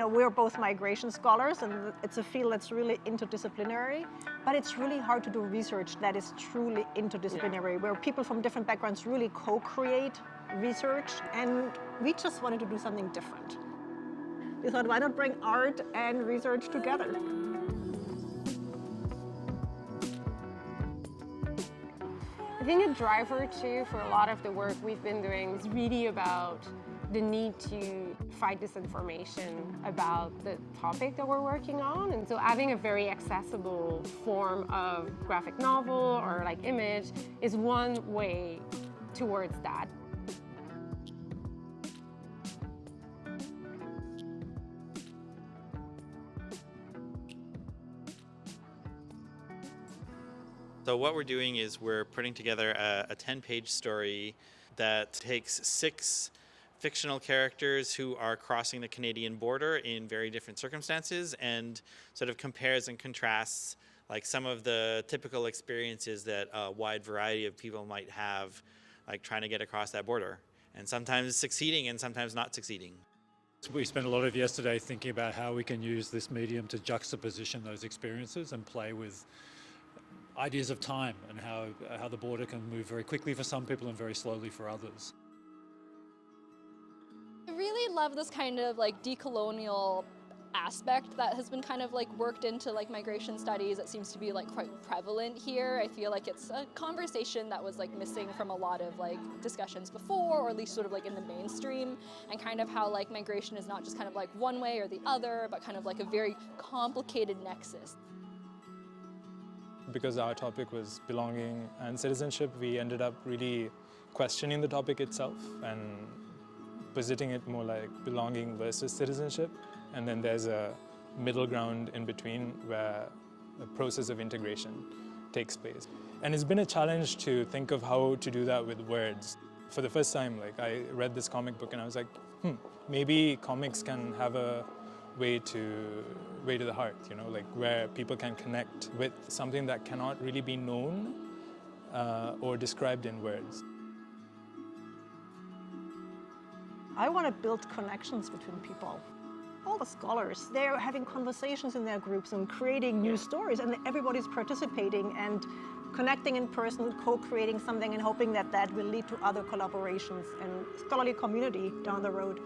we're both migration scholars, and it's a field that's really interdisciplinary, but it's really hard to do research that is truly interdisciplinary, where people from different backgrounds really co-create research, and we just wanted to do something different. We thought, why not bring art and research together? I think a driver too for a lot of the work we've been doing is really about the need to fight disinformation about the topic that we're working on. And so having a very accessible form of graphic novel or like image is one way towards that. So what we're doing is we're putting together a 10-page story that takes 6 fictional characters who are crossing the Canadian border in very different circumstances and sort of compares and contrasts like some of the typical experiences that a wide variety of people might have like trying to get across that border, and sometimes succeeding and sometimes not succeeding. We spent a lot of yesterday thinking about how we can use this medium to juxtaposition those experiences and play with ideas of time and how the border can move very quickly for some people and very slowly for others. I really love this kind of like decolonial aspect that has been kind of like worked into like migration studies. It seems to be like quite prevalent here. I feel like it's a conversation that was like missing from a lot of like discussions before, or at least sort of like in the mainstream, and kind of how like migration is not just kind of like one way or the other, but kind of like a very complicated nexus. Because our topic was belonging and citizenship, we ended up really questioning the topic itself and positing it more like belonging versus citizenship. And then there's a middle ground in between where the process of integration takes place. And it's been a challenge to think of how to do that with words. For the first time, like I read this comic book and I was like, maybe comics can have a way to the heart, like where people can connect with something that cannot really be known or described in words. I want to build connections between people. All the scholars, they're having conversations in their groups and creating new stories, and everybody's participating and connecting in person, co-creating something, and hoping that that will lead to other collaborations and scholarly community down the road.